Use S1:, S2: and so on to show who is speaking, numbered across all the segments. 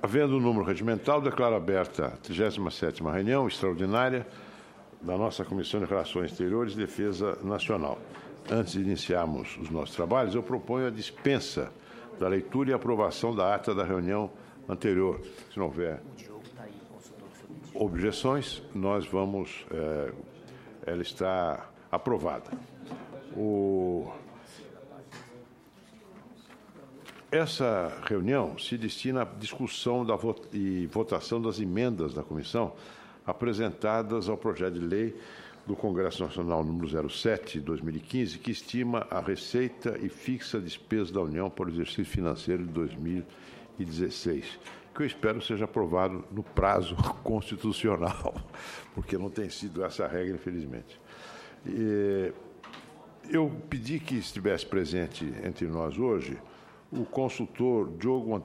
S1: Havendo o número regimental, declaro aberta a 37ª reunião extraordinária da nossa Comissão de Relações Exteriores e Defesa Nacional. Antes de iniciarmos os nossos trabalhos, eu proponho a dispensa da leitura e aprovação da ata da reunião anterior. Se não houver objeções, nós vamos... ela está aprovada. Essa reunião se destina à discussão e votação das emendas da comissão apresentadas ao projeto de lei do Congresso Nacional número 07, de 2015, que estima a receita e fixa a despesa da União para o exercício financeiro de 2016, que eu espero seja aprovado no prazo constitucional, porque não tem sido essa a regra, infelizmente. Eu pedi que estivesse presente entre nós hoje o consultor Diogo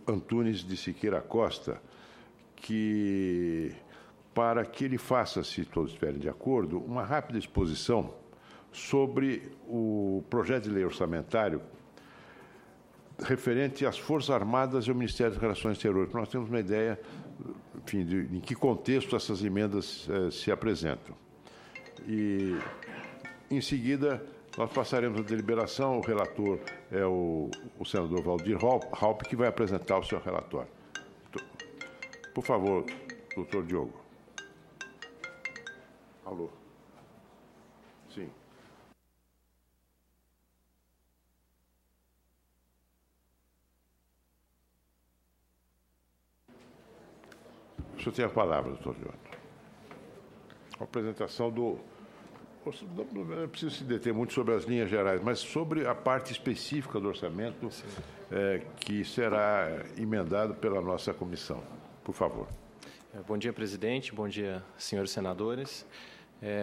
S1: Antunes de Siqueira Costa, para que ele faça, se todos estiverem de acordo, uma rápida exposição sobre o projeto de lei orçamentário referente às Forças Armadas e ao Ministério das Relações Exteriores, para nós termos uma ideia, enfim, em que contexto essas emendas se apresentam. E, em seguida, nós passaremos a deliberação. O relator é o senador Valdir Raupp, que vai apresentar o seu relatório. Por favor, doutor Diogo. Alô? Sim. O senhor tem a palavra, doutor Diogo. A apresentação do... Não é preciso se deter muito sobre as linhas gerais, mas sobre a parte específica do orçamento que será emendado pela nossa comissão. Por favor.
S2: Bom dia, presidente. Bom dia, senhores senadores.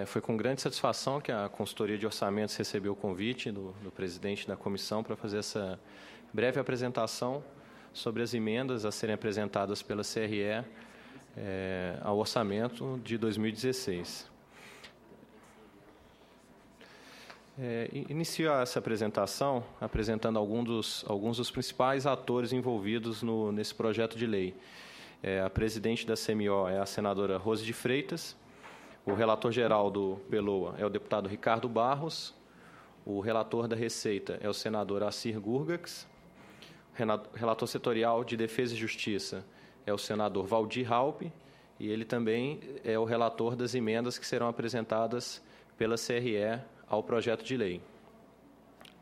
S2: Foi com grande satisfação que a Consultoria de Orçamentos recebeu o convite do presidente da comissão para fazer essa breve apresentação sobre as emendas a serem apresentadas pela CRE ao orçamento de 2016. Inicio essa apresentação apresentando alguns dos principais atores envolvidos nesse projeto de lei. A presidente da CMO é a senadora Rose de Freitas, o relator-geral do PELOA é o deputado Ricardo Barros, o relator da Receita é o senador Assir Gurgax, o relator setorial de Defesa e Justiça é o senador Valdir Raupp, e ele também é o relator das emendas que serão apresentadas pela CRE ao projeto de lei.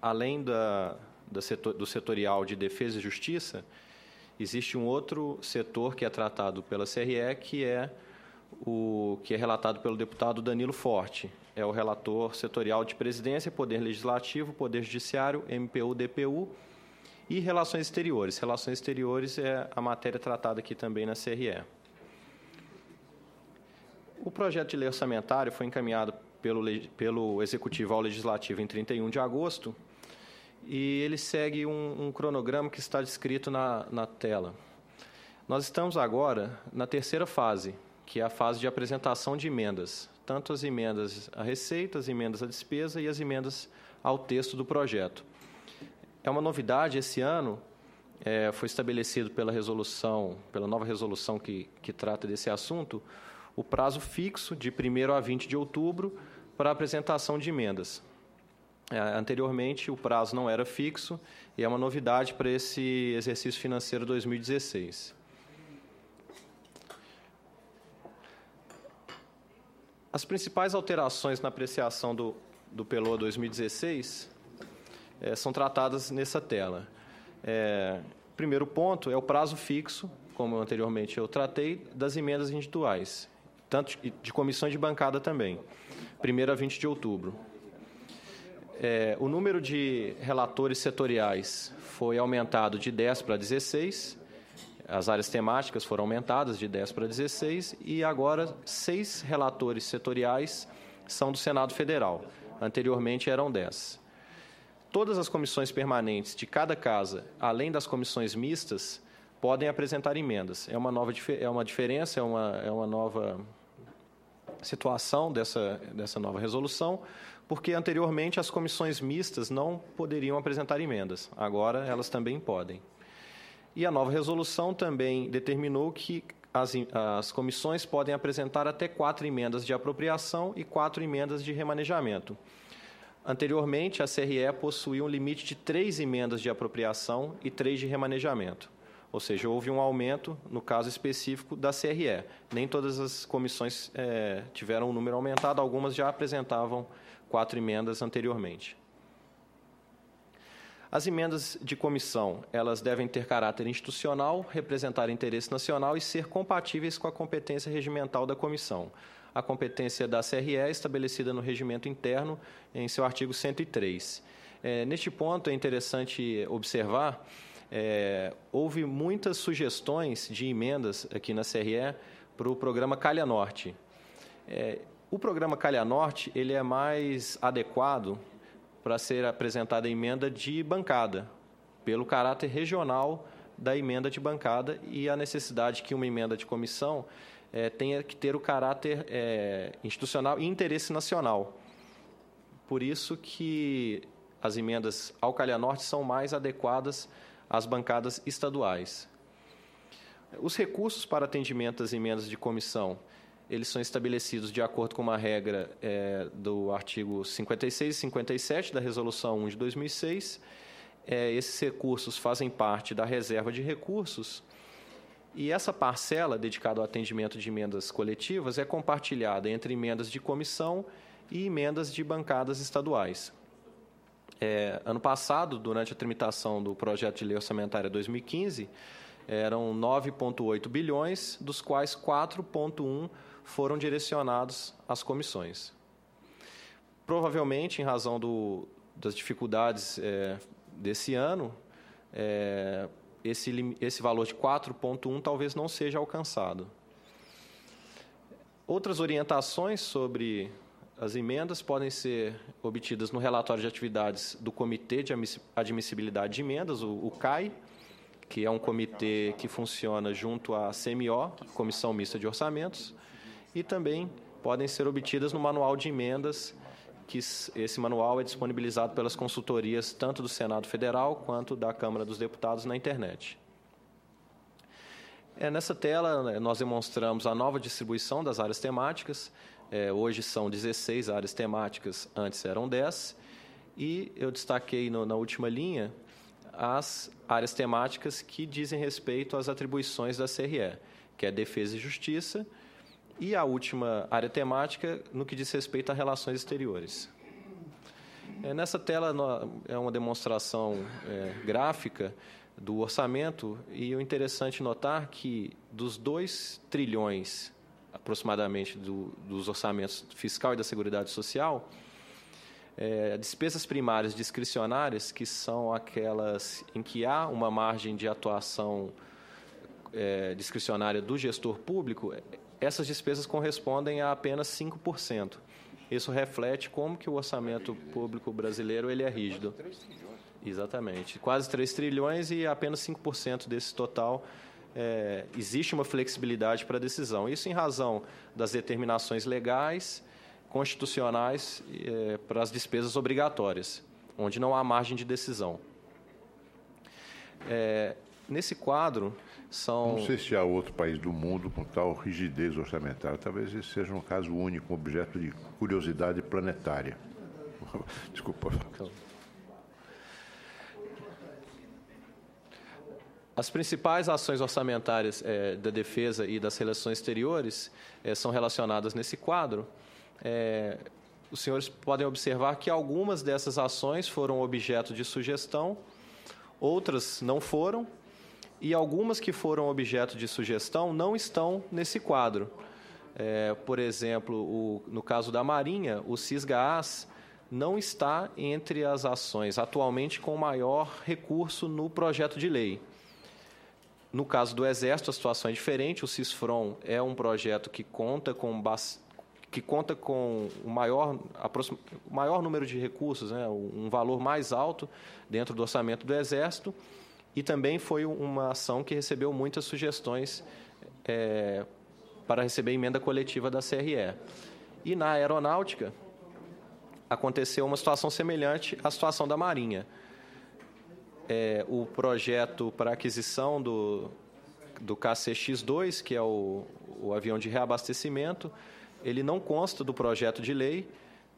S2: Além do setorial de Defesa e Justiça, existe um outro setor que é tratado pela CRE, que é relatado pelo deputado Danilo Forte. É o relator setorial de Presidência, Poder Legislativo, Poder Judiciário, MPU, DPU e Relações Exteriores. Relações Exteriores é a matéria tratada aqui também na CRE. O projeto de lei orçamentário foi encaminhado pelo Executivo ao Legislativo em 31 de agosto, e ele segue um cronograma que está descrito na tela. Nós estamos agora na terceira fase, que é a fase de apresentação de emendas, tanto as emendas à receita, as emendas à despesa e as emendas ao texto do projeto. É uma novidade, esse ano foi estabelecido pela nova resolução que trata desse assunto, o prazo fixo de 1º a 20 de outubro para a apresentação de emendas. Anteriormente, o prazo não era fixo e é uma novidade para esse exercício financeiro 2016. As principais alterações na apreciação do PELOA 2016 são tratadas nessa tela. Primeiro ponto é o prazo fixo, como anteriormente eu tratei, das emendas individuais, tanto de comissões de bancada também, 1º a 20 de outubro. O número de relatores setoriais foi aumentado de 10 para 16, as áreas temáticas foram aumentadas de 10 para 16, e agora 6 relatores setoriais são do Senado Federal. Anteriormente eram 10. Todas as comissões permanentes de cada casa, além das comissões mistas, podem apresentar emendas. É uma diferença, é uma nova situação dessa nova resolução, porque anteriormente as comissões mistas não poderiam apresentar emendas, agora elas também podem. E a nova resolução também determinou que as comissões podem apresentar até 4 emendas de apropriação e 4 emendas de remanejamento. Anteriormente, a CRE possuía um limite de 3 emendas de apropriação e 3 de remanejamento. Ou seja, houve um aumento, no caso específico, da CRE. Nem todas as comissões tiveram um número aumentado, algumas já apresentavam 4 emendas anteriormente. As emendas de comissão, elas devem ter caráter institucional, representar interesse nacional e ser compatíveis com a competência regimental da comissão. A competência da CRE é estabelecida no regimento interno, em seu artigo 103. Neste ponto, é interessante observar, houve muitas sugestões de emendas aqui na CRE para o programa Calha Norte. O programa Calha Norte ele é mais adequado para ser apresentada a emenda de bancada, pelo caráter regional da emenda de bancada e a necessidade que uma emenda de comissão tenha que ter o caráter institucional e interesse nacional. Por isso que as emendas ao Calha Norte são mais adequadas às bancadas estaduais. Os recursos para atendimento às emendas de comissão, eles são estabelecidos de acordo com uma regra do artigo 56 e 57 da Resolução 1 de 2006. Esses recursos fazem parte da reserva de recursos e essa parcela dedicada ao atendimento de emendas coletivas é compartilhada entre emendas de comissão e emendas de bancadas estaduais. Ano passado, durante a tramitação do projeto de lei orçamentária 2015, eram 9,8 bilhões, dos quais 4,1 foram direcionados às comissões. Provavelmente, em razão das dificuldades desse ano, esse valor de 4,1 talvez não seja alcançado. Outras orientações sobre as emendas podem ser obtidas no relatório de atividades do Comitê de Admissibilidade de Emendas, o CAI, que é um comitê que funciona junto à CMO, Comissão Mista de Orçamentos, e também podem ser obtidas no Manual de Emendas, que esse manual é disponibilizado pelas consultorias tanto do Senado Federal quanto da Câmara dos Deputados na internet. Nessa tela, nós demonstramos a nova distribuição das áreas temáticas. Hoje são 16 áreas temáticas, antes eram 10, e eu destaquei na última linha as áreas temáticas que dizem respeito às atribuições da CRE, que é Defesa e Justiça, e a última área temática no que diz respeito a relações exteriores. Nessa tela é uma demonstração gráfica do orçamento, e é interessante notar que dos 2 trilhões, aproximadamente, dos orçamentos fiscal e da Seguridade Social, despesas primárias discricionárias, que são aquelas em que há uma margem de atuação discricionária do gestor público, essas despesas correspondem a apenas 5%. Isso reflete como que o orçamento público brasileiro ele é rígido. Exatamente. Quase 3 trilhões e apenas 5% desse total existe uma flexibilidade para a decisão. Isso em razão das determinações legais, constitucionais para as despesas obrigatórias, onde não há margem de decisão. Nesse quadro, são...
S1: Não sei se há outro país do mundo com tal rigidez orçamentária. Talvez esse seja um caso único, um objeto de curiosidade planetária. Desculpa.
S2: As principais ações orçamentárias da defesa e das relações exteriores são relacionadas nesse quadro. Os senhores podem observar que algumas dessas ações foram objeto de sugestão, outras não foram, e algumas que foram objeto de sugestão não estão nesse quadro. Por exemplo, no caso da Marinha, o Cisgás não está entre as ações atualmente com maior recurso no projeto de lei. No caso do Exército, a situação é diferente. O Cisfron é um projeto que conta com o maior número de recursos, um valor mais alto dentro do orçamento do Exército, e também foi uma ação que recebeu muitas sugestões para receber emenda coletiva da CRE. E na aeronáutica, aconteceu uma situação semelhante à situação da Marinha. o projeto para aquisição do KC-X2, que é o avião de reabastecimento. Ele não consta do projeto de lei,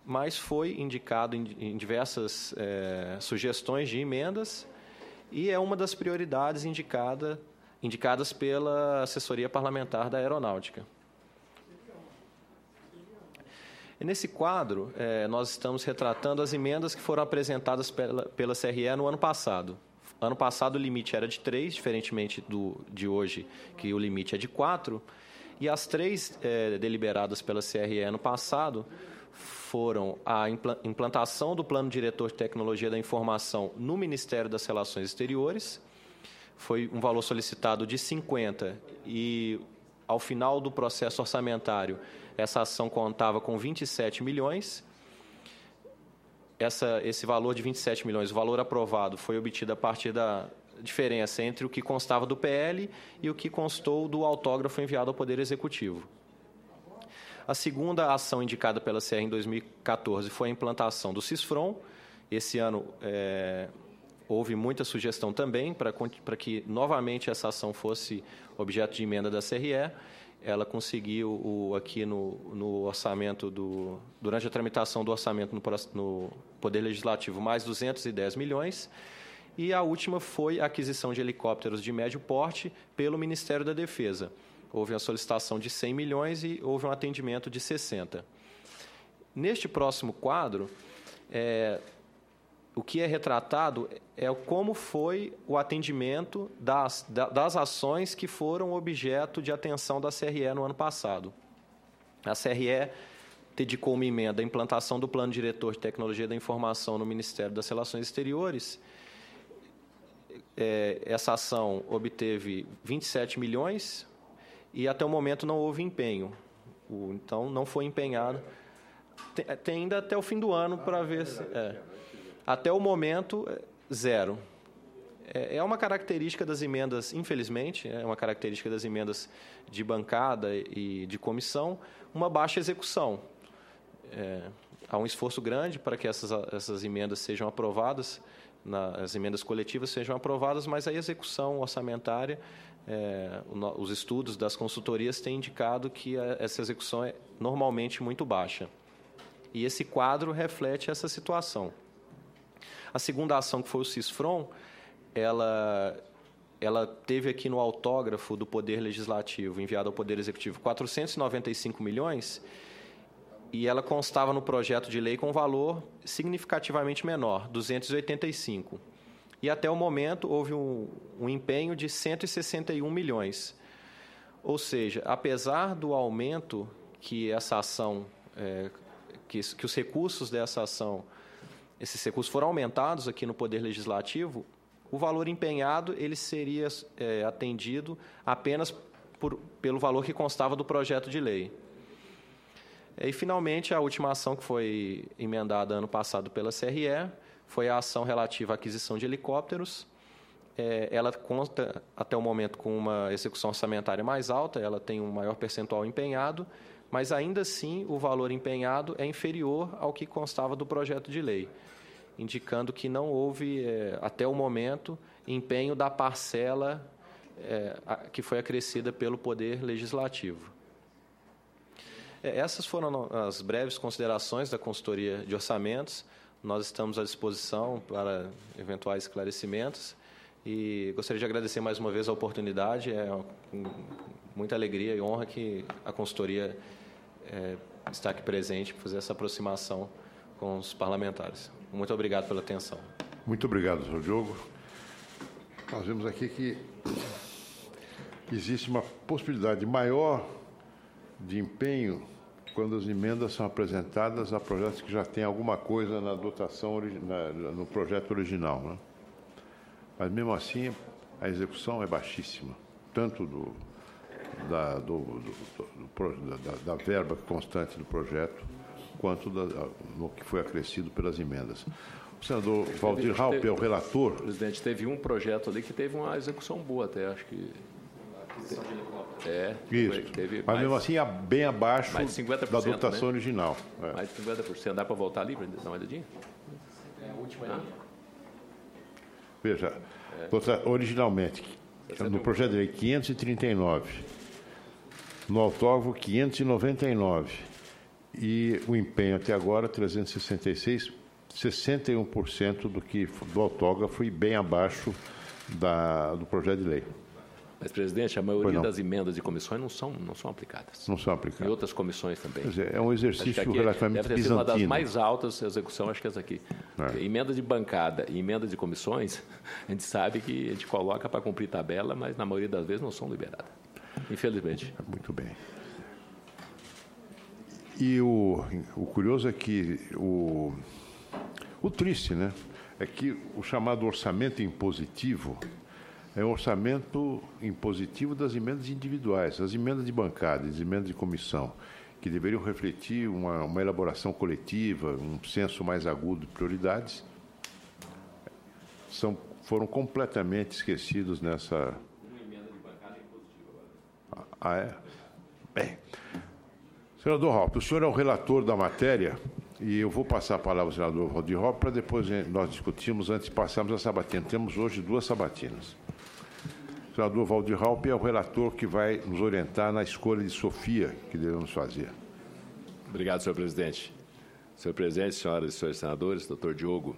S2: mas foi indicado em diversas sugestões de emendas e é uma das prioridades indicadas pela assessoria parlamentar da Aeronáutica. E nesse quadro, nós estamos retratando as emendas que foram apresentadas pela CRE no ano passado. Ano passado o limite era de 3, diferentemente de hoje, que o limite é de 4. E as 3 deliberadas pela CRE ano passado foram a implantação do Plano Diretor de Tecnologia da Informação no Ministério das Relações Exteriores. Foi um valor solicitado de 50 e, ao final do processo orçamentário, essa ação contava com 27 milhões. Esse valor de 27 milhões, o valor aprovado, foi obtido a partir da diferença entre o que constava do PL e o que constou do autógrafo enviado ao Poder Executivo. A segunda ação indicada pela CR em 2014 foi a implantação do CISFRON. Esse ano houve muita sugestão também para que novamente essa ação fosse objeto de emenda da CRE. Ela conseguiu, aqui no orçamento, durante a tramitação do orçamento no Poder Legislativo, mais 210 milhões. E a última foi a aquisição de helicópteros de médio porte pelo Ministério da Defesa. Houve uma solicitação de 100 milhões e houve um atendimento de 60. Neste próximo quadro, o que é retratado é como foi o atendimento das ações que foram objeto de atenção da CRE no ano passado. A CRE dedicou uma emenda à implantação do Plano Diretor de Tecnologia da Informação no Ministério das Relações Exteriores. Essa ação obteve 27 milhões e, até o momento, não houve empenho. Então, não foi empenhado. Tem ainda até o fim do ano para ver se... Até o momento, 0. É uma característica das emendas, infelizmente, é uma característica das emendas de bancada e de comissão, uma baixa execução. Há um esforço grande para que essas emendas sejam aprovadas, as emendas coletivas sejam aprovadas, mas a execução orçamentária, os estudos das consultorias têm indicado que essa execução é normalmente muito baixa. E esse quadro reflete essa situação. A segunda ação, que foi o CISFRON, ela teve aqui no autógrafo do Poder Legislativo, enviado ao Poder Executivo, 495 milhões, e ela constava no projeto de lei com valor significativamente menor, 285. E, até o momento, houve um empenho de 161 milhões. Ou seja, apesar do aumento que essa ação, que os recursos dessa ação, esses recursos foram aumentados aqui no Poder Legislativo, o valor empenhado ele seria atendido apenas pelo valor que constava do projeto de lei. E, finalmente, a última ação que foi emendada ano passado pela CRE foi a ação relativa à aquisição de helicópteros. Ela conta, até o momento, com uma execução orçamentária mais alta, ela tem um maior percentual empenhado, mas, ainda assim, o valor empenhado é inferior ao que constava do projeto de lei, indicando que não houve, até o momento, empenho da parcela que foi acrescida pelo Poder Legislativo. Essas foram as breves considerações da consultoria de orçamentos. Nós estamos à disposição para eventuais esclarecimentos e gostaria de agradecer mais uma vez a oportunidade. É com muita alegria e honra que a consultoria está aqui presente para fazer essa aproximação com os parlamentares. Muito obrigado pela atenção.
S1: Muito obrigado, Sr. Diogo. Nós vemos aqui que existe uma possibilidade maior de empenho quando as emendas são apresentadas a projetos que já têm alguma coisa na dotação, no projeto original, né? Mas, mesmo assim, a execução é baixíssima, tanto da verba constante do projeto, quanto no que foi acrescido pelas emendas. O senador Valdir Raupp é o relator.
S3: Presidente, teve um projeto ali que teve uma execução boa até, acho que...
S1: Isso, mas mesmo assim é bem abaixo da dotação, né, original.
S3: Mais de 50%. Dá para voltar ali para dar uma olhadinha?
S2: A última aí.
S1: Veja, originalmente, no projeto de lei 539, no autógrafo 599, e o empenho até agora 366, 61% do autógrafo e bem abaixo do projeto de lei.
S3: Mas, presidente, a maioria das emendas de comissões não são aplicadas.
S1: Não são aplicadas.
S3: Em outras comissões também.
S1: Quer dizer, é um exercício relativamente
S3: deve ter sido uma das
S1: bizantino.
S3: mais altas a execução, acho que essa aqui. Emenda de bancada e emenda de comissões, a gente sabe que a gente coloca para cumprir tabela, mas na maioria das vezes não são liberadas. Infelizmente.
S1: Muito bem. E o curioso é que o triste, né, é que o chamado orçamento impositivo é um orçamento impositivo das emendas individuais, as emendas de bancada, as emendas de comissão, que deveriam refletir uma elaboração coletiva, um senso mais agudo de prioridades, foram completamente esquecidos nessa...
S3: Uma emenda de bancada impositiva agora.
S1: Ah, é? Bem, senador Raupp, o senhor é o relator da matéria e eu vou passar a palavra ao senador Valdir Raupp para depois nós discutirmos antes de passarmos a sabatina. Temos hoje 2 sabatinas. O senador Valdir Raupp é o relator que vai nos orientar na escolha de Sofia que devemos fazer.
S3: Obrigado, senhor presidente. Senhor presidente, senhoras e senhores senadores, doutor Diogo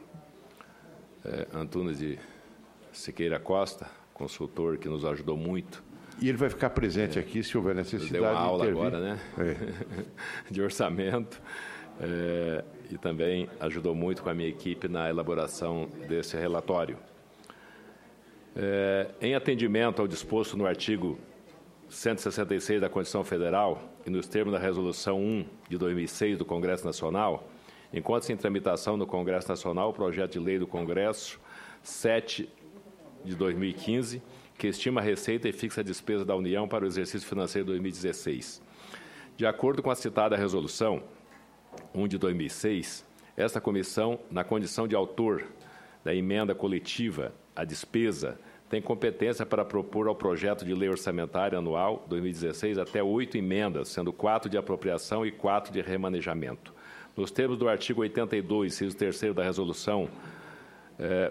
S3: Antunes de Siqueira Costa, consultor que nos ajudou muito.
S1: E ele vai ficar presente aqui se houver necessidade de intervir.
S3: Deu uma aula agora, né? De orçamento. E também ajudou muito com a minha equipe na elaboração desse relatório. Em atendimento ao disposto no artigo 166 da Constituição Federal e nos termos da Resolução 1 de 2006 do Congresso Nacional, encontra-se em tramitação no Congresso Nacional o projeto de lei do Congresso 7 de 2015, que estima a receita e fixa a despesa da União para o exercício financeiro de 2016. De acordo com a citada Resolução 1 de 2006, esta comissão, na condição de autor da emenda coletiva à despesa, tem competência para propor ao projeto de lei orçamentária anual 2016 até 8 emendas, sendo 4 de apropriação e 4 de remanejamento. Nos termos do artigo 82, inciso 3º da Resolução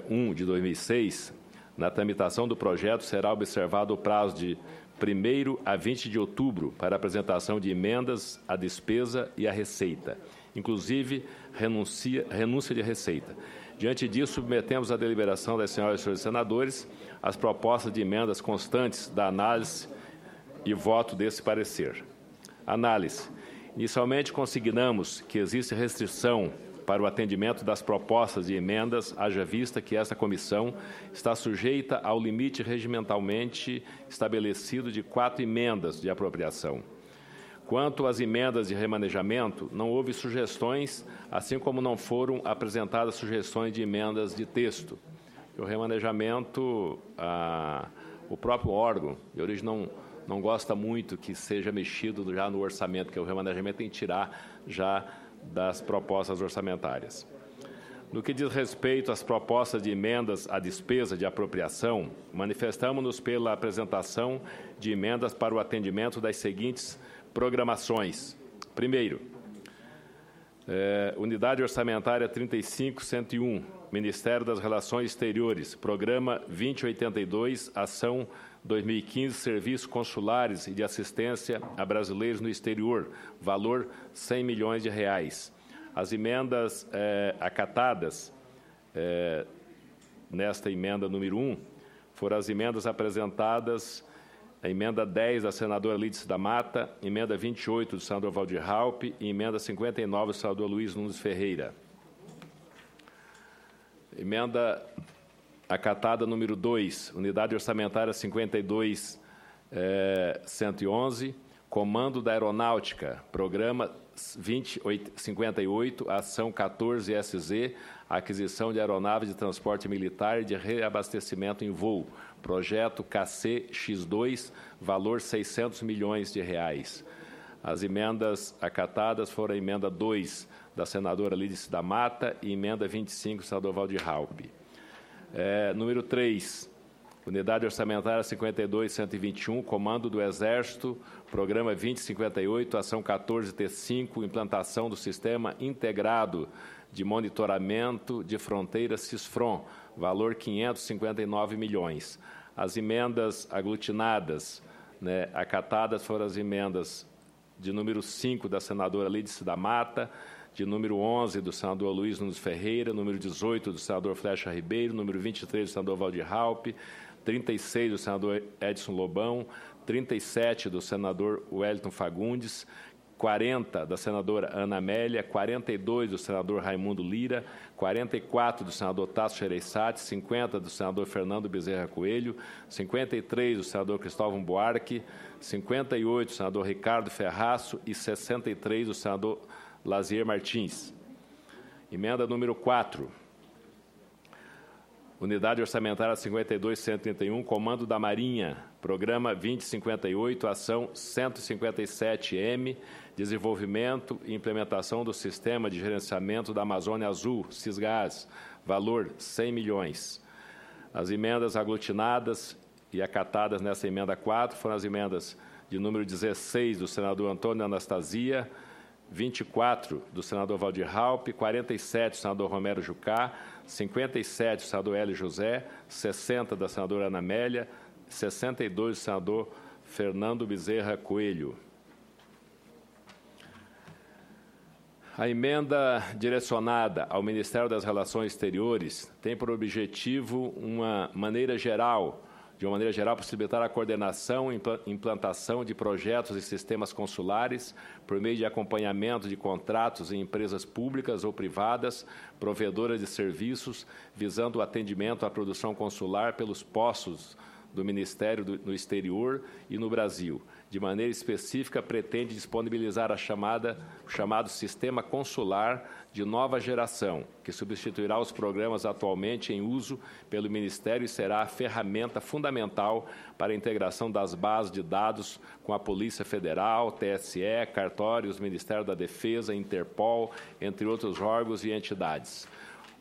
S3: 1 de 2006, na tramitação do projeto será observado o prazo de 1º a 20 de outubro para apresentação de emendas à despesa e à receita, inclusive renúncia de receita. Diante disso, submetemos à deliberação das senhoras e senhores senadores as propostas de emendas constantes da análise e voto desse parecer. Análise. Inicialmente, consignamos que existe restrição para o atendimento das propostas de emendas, haja vista que esta comissão está sujeita ao limite regimentalmente estabelecido de 4 emendas de apropriação. Quanto às emendas de remanejamento, não houve sugestões, assim como não foram apresentadas sugestões de emendas de texto. O remanejamento, o próprio órgão de origem não gosta muito que seja mexido já no orçamento, porque o remanejamento tem que tirar já das propostas orçamentárias. No que diz respeito às propostas de emendas à despesa de apropriação, manifestamos-nos pela apresentação de emendas para o atendimento das seguintes programações. Primeiro, Unidade Orçamentária 35101, Ministério das Relações Exteriores, Programa 2082, Ação 2015, Serviços Consulares e de Assistência a Brasileiros no Exterior, valor R$100 milhões. As emendas acatadas nesta emenda número 1 foram as emendas apresentadas, a emenda 10 da senadora Lídice da Mata, emenda 28 do senador Valdir Raupp e emenda 59 do senador Luiz Nunes Ferreira. Emenda acatada número 2, Unidade Orçamentária 52.111, Comando da Aeronáutica, Programa 2058, Ação 14SZ, Aquisição de Aeronaves de Transporte Militar e de Reabastecimento em Voo, Projeto KC-X2, valor R$600 milhões. As emendas acatadas foram a emenda 2 da senadora Lídice da Mata e emenda 25 do senador Valdir Raupp. Número 3, Unidade Orçamentária 52.121, Comando do Exército, Programa 2058, Ação 14T5, Implantação do Sistema Integrado de monitoramento de fronteira CISFRON, valor 559 milhões. As emendas aglutinadas, acatadas foram as emendas de número 5 da senadora Lídice da Mata, de número 11 do senador Luiz Nunes Ferreira, número 18 do senador Flecha Ribeiro, número 23 do senador Valdir Raupp, 36 do senador Edson Lobão, 37 do senador Wellington Fagundes, 40 da senadora Ana Amélia, 42 do senador Raimundo Lira, 44 do senador Tasso Gereissati, 50 do senador Fernando Bezerra Coelho, 53 do senador Cristóvão Buarque, 58 do senador Ricardo Ferraço e 63 do senador Lazier Martins. Emenda número 4. Unidade Orçamentária 52.131, Comando da Marinha, Programa 2058, Ação 157M, Desenvolvimento e Implementação do Sistema de Gerenciamento da Amazônia Azul, SISGAS, valor 100 milhões. As emendas aglutinadas e acatadas nessa emenda 4 foram as emendas de número 16 do senador Antônio Anastasia, 24 do senador Valdir Raupp, 47 do senador Romero Jucá, 57 do senador Hélio José, 60 da senadora Ana Amélia, 62 do senador Fernando Bezerra Coelho. A emenda direcionada ao Ministério das Relações Exteriores tem por objetivo de uma maneira geral, possibilitar a coordenação e implantação de projetos e sistemas consulares por meio de acompanhamento de contratos em empresas públicas ou privadas, provedoras de serviços, visando o atendimento à produção consular pelos postos do Ministério no exterior e no Brasil. De maneira específica, pretende disponibilizar o chamado Sistema Consular de Nova Geração, que substituirá os programas atualmente em uso pelo Ministério e será a ferramenta fundamental para a integração das bases de dados com a Polícia Federal, TSE, cartórios, Ministério da Defesa, Interpol, entre outros órgãos e entidades.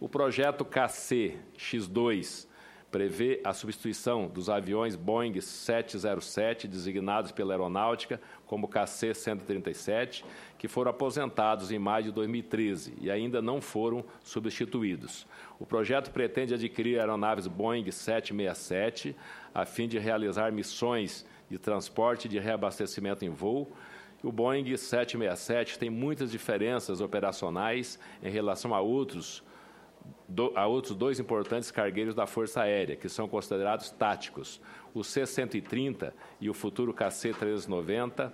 S3: O projeto KC-X2 prevê a substituição dos aviões Boeing 707, designados pela Aeronáutica como KC-137, que foram aposentados em maio de 2013 e ainda não foram substituídos. O projeto pretende adquirir aeronaves Boeing 767, a fim de realizar missões de transporte e de reabastecimento em voo. O Boeing 767 tem muitas diferenças operacionais em relação a outros dois importantes cargueiros da Força Aérea, que são considerados táticos, o C-130 e o futuro KC-390.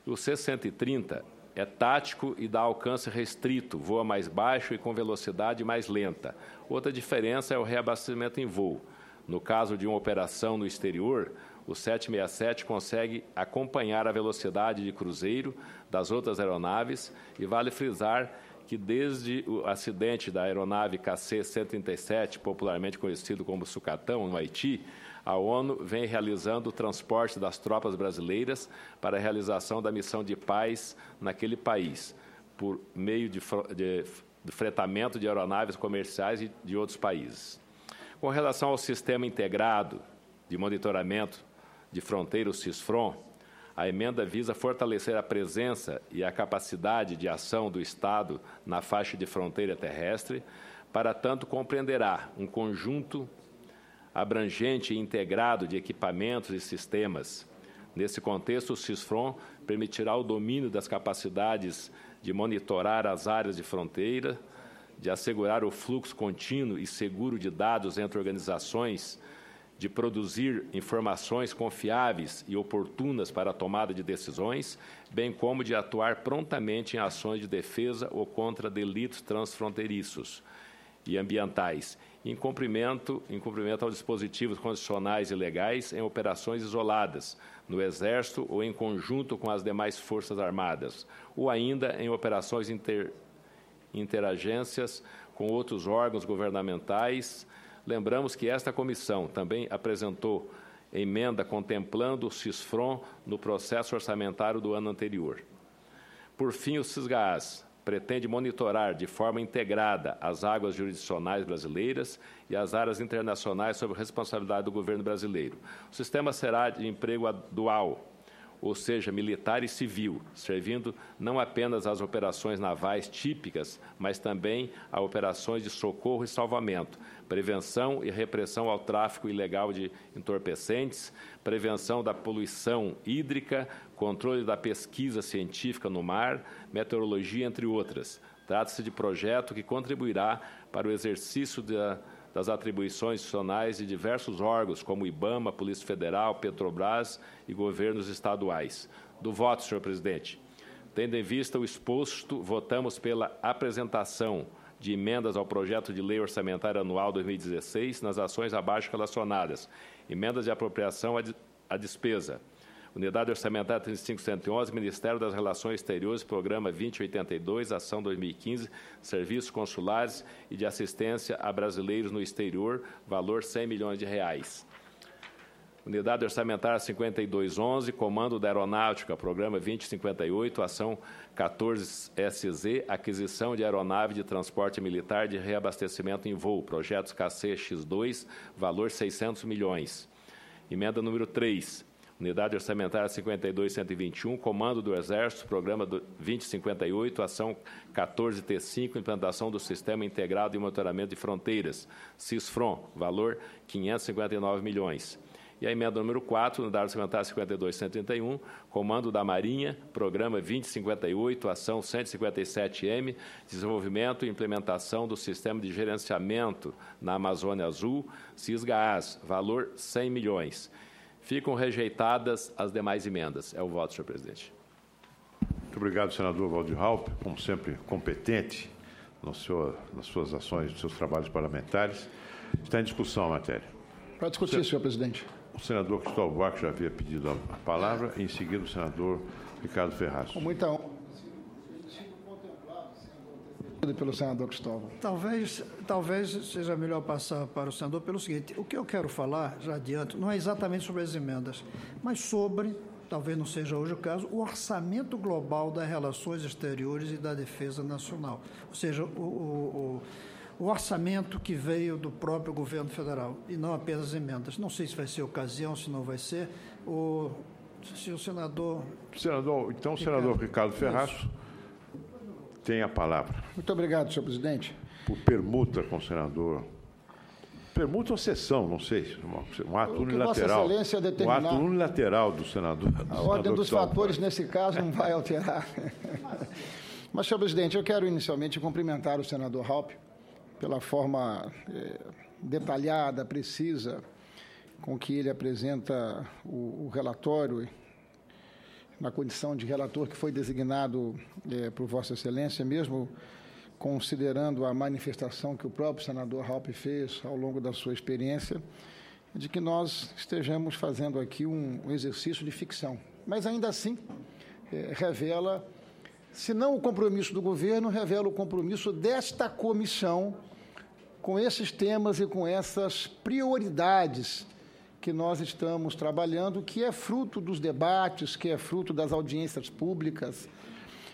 S3: O C-130 é tático e dá alcance restrito, voa mais baixo e com velocidade mais lenta. Outra diferença é o reabastecimento em voo. No caso de uma operação no exterior, o 767 consegue acompanhar a velocidade de cruzeiro das outras aeronaves e vale frisar que desde o acidente da aeronave KC-137, popularmente conhecido como Sucatão, no Haiti, a ONU vem realizando o transporte das tropas brasileiras para a realização da missão de paz naquele país, por meio de fretamento de aeronaves comerciais de outros países. Com relação ao Sistema Integrado de Monitoramento de Fronteira, o SISFRON, a emenda visa fortalecer a presença e a capacidade de ação do Estado na faixa de fronteira terrestre, para tanto compreenderá um conjunto abrangente e integrado de equipamentos e sistemas. Nesse contexto, o SISFRON permitirá o domínio das capacidades de monitorar as áreas de fronteira, de assegurar o fluxo contínuo e seguro de dados entre organizações, de produzir informações confiáveis e oportunas para a tomada de decisões, bem como de atuar prontamente em ações de defesa ou contra delitos transfronteiriços e ambientais, em cumprimento aos dispositivos constitucionais e legais em operações isoladas, no Exército ou em conjunto com as demais Forças Armadas, ou ainda em operações interagências com outros órgãos governamentais. Lembramos que esta comissão também apresentou emenda contemplando o SISFRON no processo orçamentário do ano anterior. Por fim, o SISGAS pretende monitorar de forma integrada as águas jurisdicionais brasileiras e as áreas internacionais sob responsabilidade do governo brasileiro. O sistema será de emprego dual. ou seja, militar e civil, servindo não apenas às operações navais típicas, mas também a operações de socorro e salvamento, prevenção e repressão ao tráfico ilegal de entorpecentes, prevenção da poluição hídrica, controle da pesquisa científica no mar, meteorologia, entre outras. Trata-se de projeto que contribuirá para o exercício das atribuições institucionais de diversos órgãos, como o IBAMA, Polícia Federal, Petrobras e governos estaduais. Do voto, senhor presidente. Tendo em vista o exposto, votamos pela apresentação de emendas ao projeto de lei orçamentária anual 2016 nas ações abaixo relacionadas. Emendas de apropriação à despesa. Unidade Orçamentária 35111, Ministério das Relações Exteriores, Programa 2082, Ação 2015, Serviços Consulares e de Assistência a Brasileiros no Exterior, valor R$100 milhões. Unidade Orçamentária 5211, Comando da Aeronáutica, Programa 2058, Ação 14SZ, Aquisição de Aeronave de Transporte Militar de Reabastecimento em Voo, Projetos KC-X2, valor R$600 milhões. Emenda número 3. Unidade Orçamentária 52.121, Comando do Exército, Programa 2058, Ação 14T5, Implantação do Sistema Integrado de Monitoramento de Fronteiras, CISFRON, valor R$559 milhões. E a emenda número 4, Unidade Orçamentária 52.131, Comando da Marinha, Programa 2058, Ação 157M, Desenvolvimento e Implementação do Sistema de Gerenciamento na Amazônia Azul, CISGAAS, valor R$100 milhões. Ficam rejeitadas as demais emendas. É o voto, senhor presidente.
S1: Muito obrigado, senador Waldir Raupp, como sempre, competente nas suas ações, nos seus trabalhos parlamentares. Está em discussão a matéria.
S4: Para discutir, senhor presidente.
S1: O senador Cristóvão Buarque já havia pedido a palavra, e em seguida o senador Ricardo Ferraz.
S4: Com muita honra. Pelo senador Cristóvão.
S5: Talvez seja melhor passar para o senador pelo seguinte: o que eu quero falar, já adianto, não é exatamente sobre as emendas, mas sobre, talvez não seja hoje o caso, o orçamento global das relações exteriores e da defesa nacional. Ou seja, o orçamento que veio do próprio governo federal, e não apenas emendas. Não sei se vai ser ocasião, se não vai ser. Se o senador...
S1: Então, o senador Ricardo Ferraz tem a palavra.
S4: Muito obrigado, senhor presidente.
S1: Por permuta com o senador. Permuta ou sessão, não sei. Um ato unilateral.
S4: Vossa Excelência determinar.
S1: Um ato unilateral do senador.
S4: A ordem dos fatores, nesse caso, não vai alterar. Mas, senhor presidente, eu quero inicialmente cumprimentar o senador Raupp pela forma detalhada, precisa, com que ele apresenta o relatório, na condição de relator que foi designado por Vossa Excelência, mesmo considerando a manifestação que o próprio senador Raupp fez ao longo da sua experiência, de que nós estejamos fazendo aqui um exercício de ficção. Mas, ainda assim, revela, se não o compromisso do governo, revela o compromisso desta comissão com esses temas e com essas prioridades que nós estamos trabalhando, que é fruto dos debates, que é fruto das audiências públicas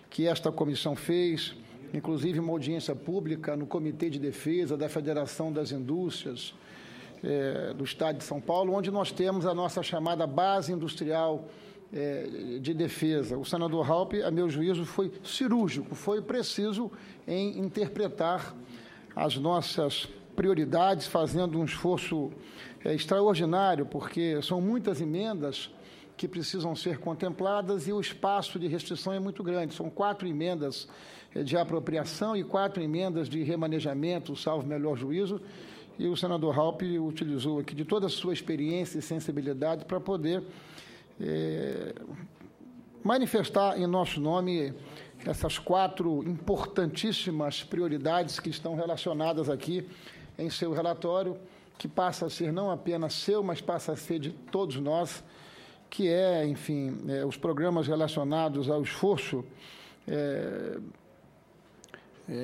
S4: que esta comissão fez, inclusive uma audiência pública no Comitê de Defesa da Federação das Indústrias do Estado de São Paulo, onde nós temos a nossa chamada base industrial de defesa. O senador Raupp, a meu juízo, foi cirúrgico, foi preciso em interpretar as nossas prioridades, fazendo um esforço extraordinário, porque são muitas emendas que precisam ser contempladas e o espaço de restrição é muito grande. São 4 emendas de apropriação e 4 emendas de remanejamento, salvo melhor juízo, e o senador Raupp utilizou aqui de toda a sua experiência e sensibilidade para poder manifestar em nosso nome essas 4 importantíssimas prioridades que estão relacionadas aqui em seu relatório, que passa a ser não apenas seu, mas passa a ser de todos nós, que enfim, os programas relacionados ao esforço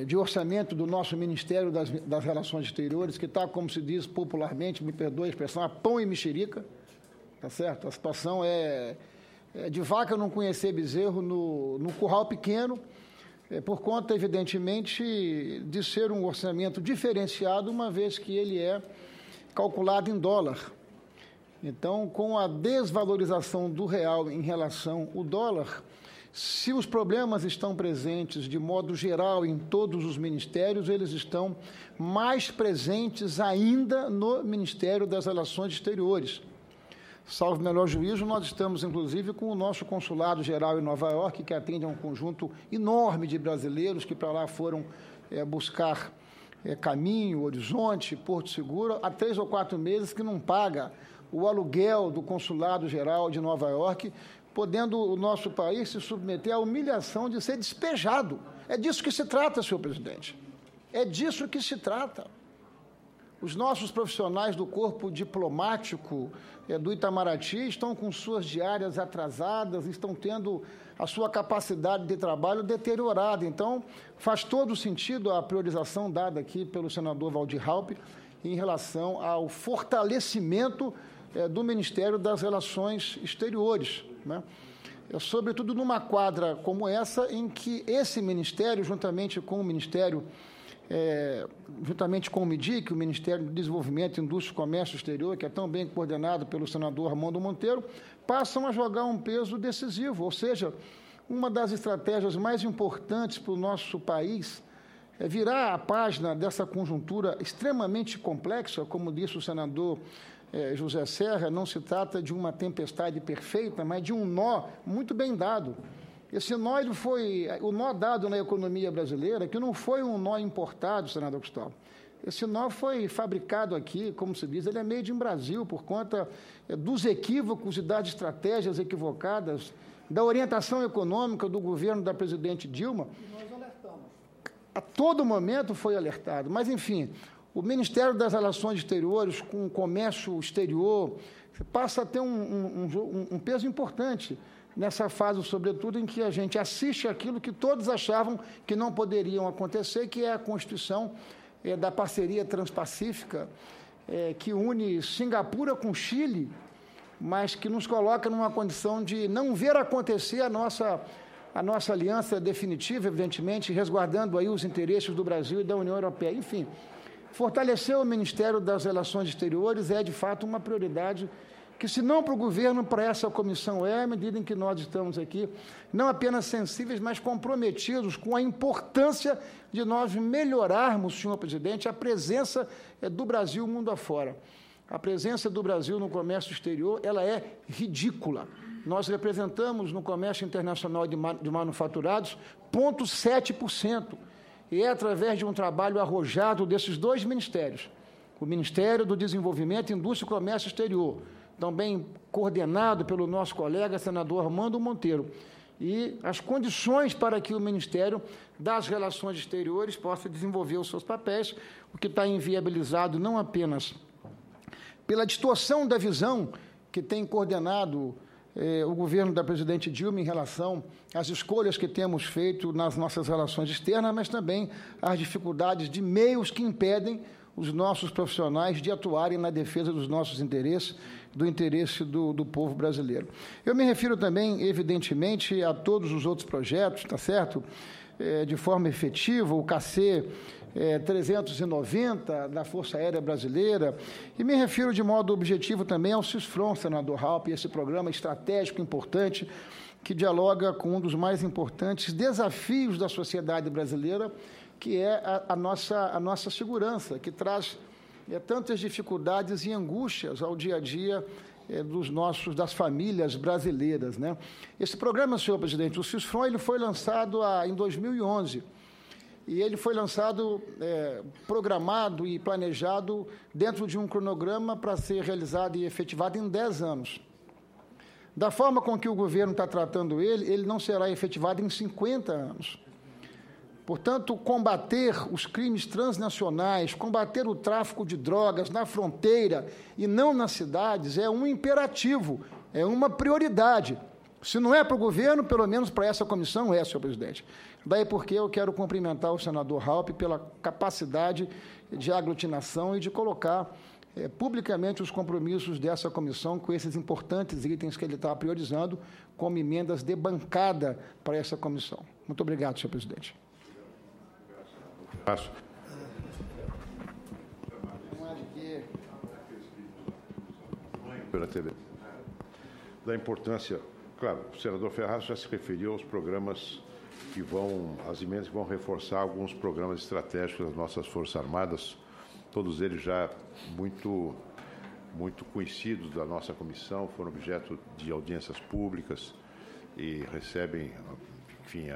S4: de orçamento do nosso Ministério das Relações Exteriores, que está, como se diz popularmente, me perdoe a expressão, a pão e mexerica, tá certo? A situação é de vaca não conhecer bezerro no curral pequeno, por conta, evidentemente, de ser um orçamento diferenciado, uma vez que ele é calculado em dólar. Então, com a desvalorização do real em relação ao dólar, se os problemas estão presentes de modo geral em todos os ministérios, eles estão mais presentes ainda no Ministério das Relações Exteriores. Salvo melhor juízo, nós estamos, inclusive, com o nosso consulado-geral em Nova York, que atende a um conjunto enorme de brasileiros que para lá foram buscar caminho, horizonte, Porto Seguro, há 3 ou 4 meses que não paga o aluguel do consulado-geral de Nova York, podendo o nosso país se submeter à humilhação de ser despejado. É disso que se trata, senhor presidente. É disso que se trata. Os nossos profissionais do corpo diplomático do Itamaraty estão com suas diárias atrasadas, estão tendo a sua capacidade de trabalho deteriorada. Então, faz todo sentido a priorização dada aqui pelo senador Waldir Raupp em relação ao fortalecimento do Ministério das Relações Exteriores, né? Sobretudo numa quadra como essa, em que esse Ministério, juntamente com o Ministério, juntamente com o MIDIC, o Ministério do Desenvolvimento, Indústria e Comércio Exterior, que é tão bem coordenado pelo senador Armando Monteiro, passam a jogar um peso decisivo, ou seja, uma das estratégias mais importantes para o nosso país é virar a página dessa conjuntura extremamente complexa, como disse o senador José Serra, não se trata de uma tempestade perfeita, mas de um nó muito bem dado. Esse nó ele foi o nó dado na economia brasileira, que não foi um nó importado, senador Cristóvão. Esse nó foi fabricado aqui, como se diz, ele é made in Brasil, por conta dos equívocos e das estratégias equivocadas, da orientação econômica do governo da presidente Dilma.
S5: E nós alertamos.
S4: A todo momento foi alertado, mas, enfim, o Ministério das Relações Exteriores, com o comércio exterior, passa a ter um peso importante nessa fase, sobretudo, em que a gente assiste aquilo que todos achavam que não poderiam acontecer, que é a constituição da parceria transpacífica, que une Singapura com Chile, mas que nos coloca numa condição de não ver acontecer a nossa aliança definitiva, evidentemente, resguardando aí os interesses do Brasil e da União Europeia. Enfim, fortalecer o Ministério das Relações Exteriores é, de fato, uma prioridade que, se não para o governo, para essa comissão à medida em que nós estamos aqui, não apenas sensíveis, mas comprometidos com a importância de nós melhorarmos, senhor presidente, a presença do Brasil mundo afora. A presença do Brasil no comércio exterior, ela é ridícula. Nós representamos no comércio internacional de manufaturados 0,7%. E é através de um trabalho arrojado desses 2 ministérios, o Ministério do Desenvolvimento, Indústria e Comércio Exterior, também coordenado pelo nosso colega senador Armando Monteiro, e as condições para que o Ministério das Relações Exteriores possa desenvolver os seus papéis, o que está inviabilizado não apenas pela distorção da visão que tem coordenado o governo da presidente Dilma em relação às escolhas que temos feito nas nossas relações externas, mas também às dificuldades de meios que impedem os nossos profissionais de atuarem na defesa dos nossos interesses, do interesse do povo brasileiro. Eu me refiro também, evidentemente, a todos os outros projetos, tá certo? De forma efetiva, o KC 390 da Força Aérea Brasileira, e me refiro de modo objetivo também ao CISFRON, senador Raupp, esse programa estratégico importante que dialoga com um dos mais importantes desafios da sociedade brasileira, que é a nossa segurança, que traz tantas dificuldades e angústias ao dia a dia das famílias brasileiras, né? Esse programa, senhor presidente, o CISFRON, ele foi lançado em 2011, e ele foi lançado, programado e planejado dentro de um cronograma para ser realizado e efetivado em 10 anos. Da forma com que o governo está tratando ele não será efetivado em 50 anos. Portanto, combater os crimes transnacionais, combater o tráfico de drogas na fronteira e não nas cidades é um imperativo, é uma prioridade. Se não é para o governo, pelo menos para essa comissão é, senhor presidente. Daí porque eu quero cumprimentar o senador Raupp pela capacidade de aglutinação e de colocar publicamente os compromissos dessa comissão com esses importantes itens que ele está priorizando como emendas de bancada para essa comissão. Muito obrigado, senhor presidente.
S1: Passo. pela TV. Da importância, claro, o senador Ferraz já se referiu aos programas as emendas que vão reforçar alguns programas estratégicos das nossas Forças Armadas, todos eles já muito conhecidos da nossa comissão, foram objeto de audiências públicas e recebem, enfim,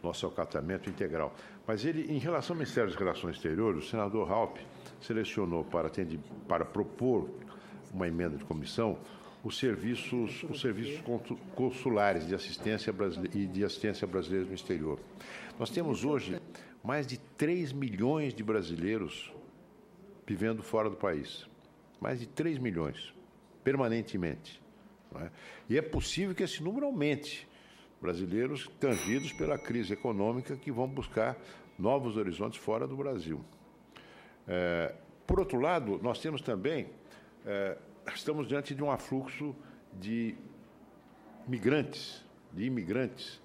S1: nosso acatamento integral. Mas ele, em relação ao Ministério das Relações Exteriores, o senador Raupp selecionou para propor uma emenda de comissão os serviços consulares de assistência brasileiros no exterior. Nós temos hoje mais de 3 milhões de brasileiros vivendo fora do país. Mais de 3 milhões, permanentemente. Não é? E é possível que esse número aumente. Brasileiros tangidos pela crise econômica que vão buscar novos horizontes fora do Brasil. Por outro lado, nós temos também... estamos diante de um afluxo de imigrantes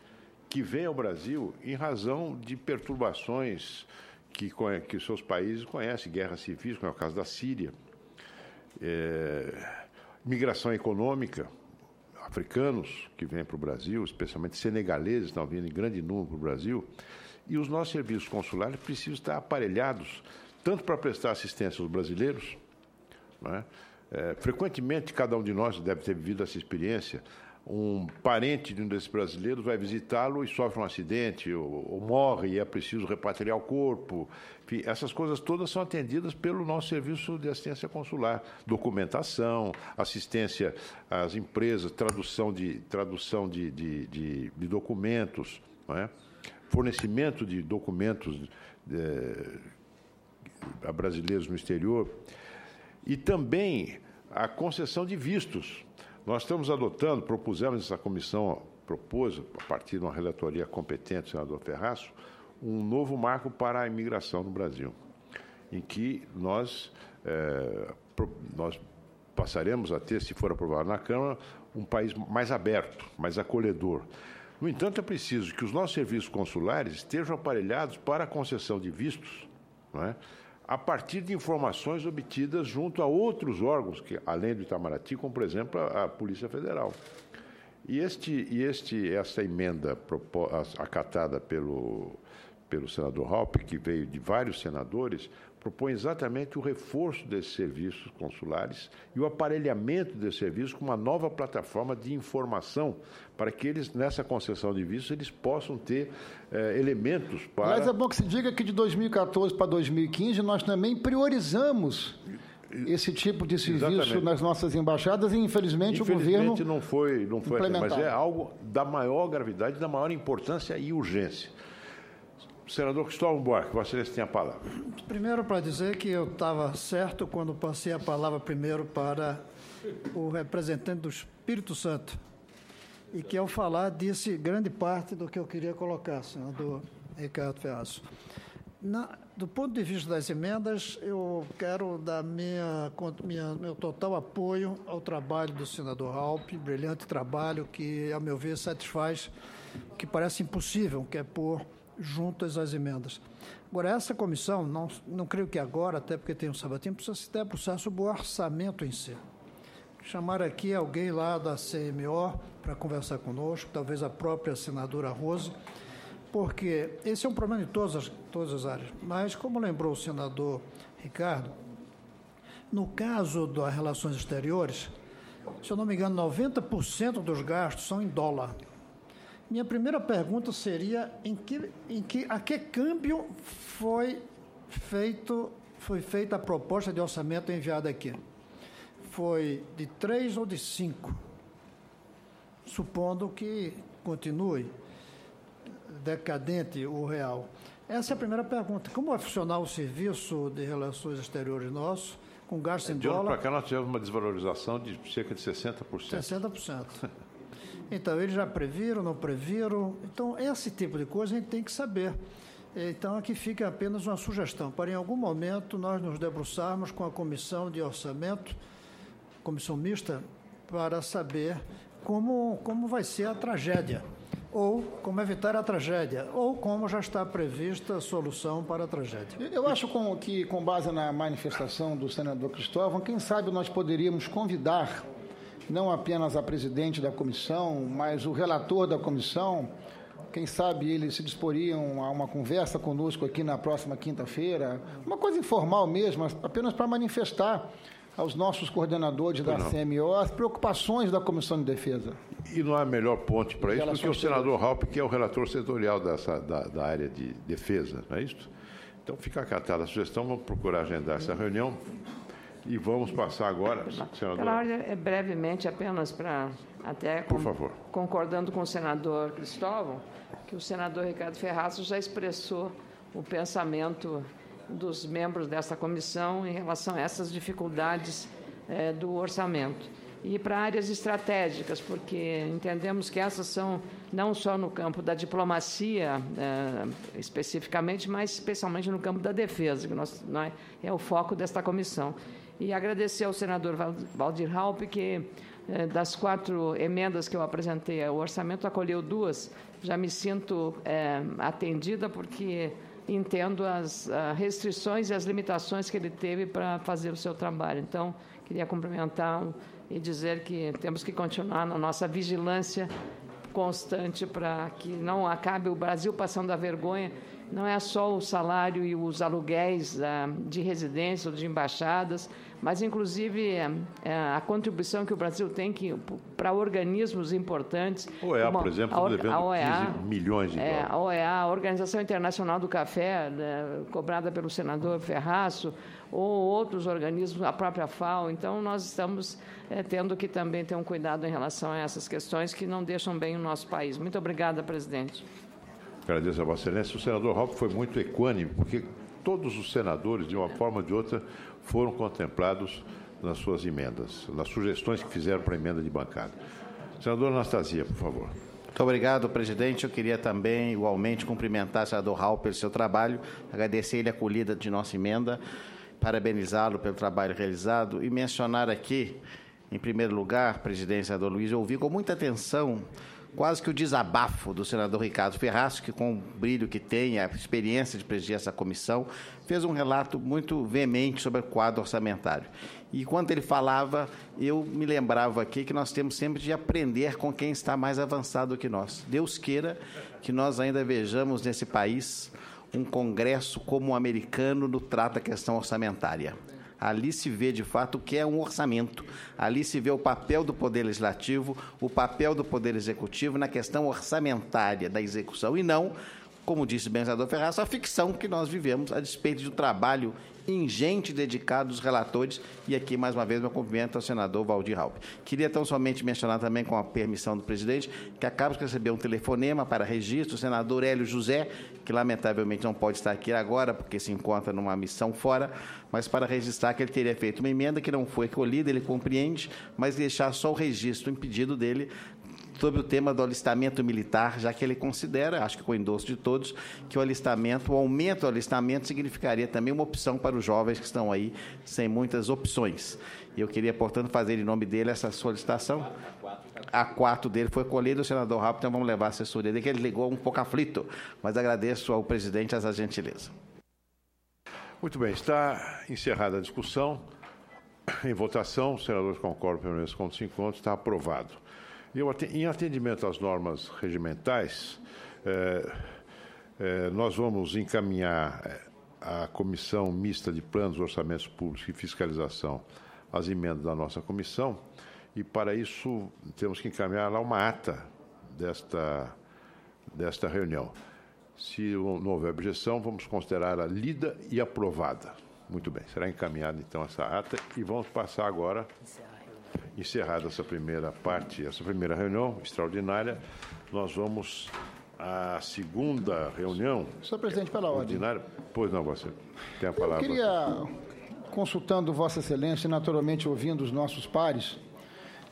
S1: que vêm ao Brasil em razão de perturbações que seus países conhecem, guerras civis, como é o caso da Síria, migração econômica, africanos que vêm para o Brasil, especialmente senegaleses, estão vindo em grande número para o Brasil, e os nossos serviços consulares precisam estar aparelhados tanto para prestar assistência aos brasileiros, não é? Frequentemente, cada um de nós deve ter vivido essa experiência. Um parente de um desses brasileiros vai visitá-lo e sofre um acidente ou morre e é preciso repatriar o corpo. Enfim, essas coisas todas são atendidas pelo nosso serviço de assistência consular. Documentação, assistência às empresas, tradução de documentos, não é? Fornecimento de documentos a brasileiros no exterior. E também a concessão de vistos. Nós estamos propusemos essa comissão, a partir de uma relatoria competente do senador Ferraz, um novo marco para a imigração no Brasil, em que nós passaremos a ter, se for aprovado na Câmara, um país mais aberto, mais acolhedor. No entanto, é preciso que os nossos serviços consulares estejam aparelhados para a concessão de vistos, não é? A partir de informações obtidas junto a outros órgãos, além do Itamaraty, como, por exemplo, a Polícia Federal. E esta emenda acatada pelo senador Raupp, que veio de vários senadores, propõe exatamente o reforço desses serviços consulares e o aparelhamento desses serviços com uma nova plataforma de informação para que eles, nessa concessão de vistos, eles possam ter elementos para...
S4: Mas é bom que se diga que de 2014 para 2015 nós também priorizamos esse tipo de serviço exatamente nas nossas embaixadas e, infelizmente o governo
S1: não foi mas é algo da maior gravidade, da maior importância e urgência. Senador Cristóvão Buarque, Vossa Excelência tem a palavra.
S5: Primeiro, para dizer que eu estava certo quando passei a palavra primeiro para o representante do Espírito Santo, e que, ao falar, disse grande parte do que eu queria colocar, senador Ricardo Ferraz. Do ponto de vista das emendas, eu quero dar meu total apoio ao trabalho do senador Raupp, brilhante trabalho que, a meu ver, satisfaz o que parece impossível, que é pôr juntas as emendas. Agora, essa comissão, não creio que agora, até porque tem um sabatinho, precisa se debruçar sobre o orçamento em si. Chamar aqui alguém lá da CMO para conversar conosco, talvez a própria senadora Rose, porque esse é um problema de todas as áreas. Mas, como lembrou o senador Ricardo, no caso das relações exteriores, se eu não me engano, 90% dos gastos são em dólar. Minha primeira pergunta seria a que câmbio foi feita a proposta de orçamento enviada aqui? Foi de 3 ou de 5? Supondo que continue decadente o real. Essa é a primeira pergunta. Como vai funcionar o serviço de relações exteriores nosso, com gastos em dólar?
S1: De ano para cá nós tivemos uma desvalorização de cerca de 60%.
S5: 60%. Então, eles já previram, não previram? Então, esse tipo de coisa a gente tem que saber. Então, aqui fica apenas uma sugestão, para em algum momento nós nos debruçarmos com a comissão de orçamento, comissão mista, para saber como vai ser a tragédia. ou como evitar a tragédia, ou como já está prevista a solução para a tragédia.
S4: Eu acho que, com base na manifestação do senador Cristóvão, quem sabe nós poderíamos convidar não apenas a presidente da comissão, mas o relator da comissão. Quem sabe eles se disporiam a uma conversa conosco aqui na próxima quinta-feira, uma coisa informal mesmo, apenas para manifestar aos nossos coordenadores da CMO as preocupações da Comissão de Defesa.
S1: E não há melhor ponte para isso do que o senador Raupp, que é o relator setorial da área de defesa, não é isso? Então, fica acatada a sugestão, vamos procurar agendar essa reunião e vamos passar agora, senador.
S6: Pela ordem, brevemente, apenas para até
S1: Por favor.
S6: Concordando com o senador Cristóvão, que o senador Ricardo Ferraz já expressou o pensamento dos membros dessa comissão em relação a essas dificuldades do orçamento. E para áreas estratégicas, porque entendemos que essas são não só no campo da diplomacia, especificamente, mas especialmente no campo da defesa, que é o foco desta comissão. E agradecer ao senador Waldir Raupp, que das 4 emendas que eu apresentei, o orçamento acolheu 2, já me sinto atendida, porque entendo as restrições e as limitações que ele teve para fazer o seu trabalho. Então, queria cumprimentá-lo e dizer que temos que continuar na nossa vigilância constante para que não acabe o Brasil passando a vergonha. Não é só o salário e os aluguéis de residência ou de embaixadas, mas, inclusive, a contribuição que o Brasil tem para organismos importantes.
S1: A OEA, por exemplo, devendo 15 milhões de dólares.
S6: A OEA, a Organização Internacional do Café, cobrada pelo senador Ferraço, ou outros organismos, a própria FAO. Então, nós estamos tendo que também ter um cuidado em relação a essas questões que não deixam bem o nosso país. Muito obrigada, presidente.
S1: Agradeço a Vossa Excelência. O senador Raupp foi muito equânime, porque todos os senadores, de uma forma ou de outra, foram contemplados nas suas emendas, nas sugestões que fizeram para a emenda de bancada. Senador Anastasia, por favor.
S7: Muito obrigado, presidente. Eu queria também, igualmente, cumprimentar o senador Raupp pelo seu trabalho, agradecer ele a acolhida de nossa emenda, parabenizá-lo pelo trabalho realizado e mencionar aqui, em primeiro lugar, presidente, senador Luiz, eu ouvi com muita atenção quase que o desabafo do senador Ricardo Ferraz, que, com o brilho que tem, a experiência de presidir essa comissão, fez um relato muito veemente sobre o quadro orçamentário. E, quando ele falava, eu me lembrava aqui que nós temos sempre de aprender com quem está mais avançado que nós. Deus queira que nós ainda vejamos nesse país um Congresso como o americano no trato da questão orçamentária. Ali se vê, de fato, o que é um orçamento. Ali se vê o papel do Poder Legislativo, o papel do Poder Executivo na questão orçamentária da execução e não, como disse bem o senador Ferraz, a ficção que nós vivemos a despeito do trabalho ingente dedicado dos relatores. E aqui, mais uma vez, meu cumprimento ao senador Waldir Raupp. Queria tão somente mencionar também, com a permissão do presidente, que acabo de receber um telefonema para registro, o senador Hélio José, que lamentavelmente não pode estar aqui agora, porque se encontra numa missão fora, mas para registrar que ele teria feito uma emenda que não foi acolhida, ele compreende, mas deixar só o registro em pedido dele sobre o tema do alistamento militar, já que ele considera, acho que com o endosso de todos, que o aumento do alistamento significaria também uma opção para os jovens que estão aí sem muitas opções. E eu queria, portanto, fazer em nome dele essa solicitação. A 4 dele foi colhida, o senador Raupp, então vamos levar a assessoria dele, que ele ligou um pouco aflito, mas agradeço ao presidente essa gentileza.
S1: Muito bem, está encerrada a discussão. Em votação, os senadores concordam pelo menos com 5 votos, está aprovado. Em atendimento às normas regimentais, nós vamos encaminhar à Comissão Mista de Planos, Orçamentos Públicos e Fiscalização as emendas da nossa comissão, e, para isso, temos que encaminhar lá uma ata desta reunião. Se não houver objeção, vamos considerá-la lida e aprovada. Muito bem, será encaminhada, então, essa ata, e vamos passar agora... Encerrada essa primeira parte, essa primeira reunião extraordinária, nós vamos à segunda reunião.
S4: Senhor presidente, pela ordem.
S1: Pois não, você tem a palavra.
S4: Eu queria, consultando Vossa Excelência e naturalmente ouvindo os nossos pares,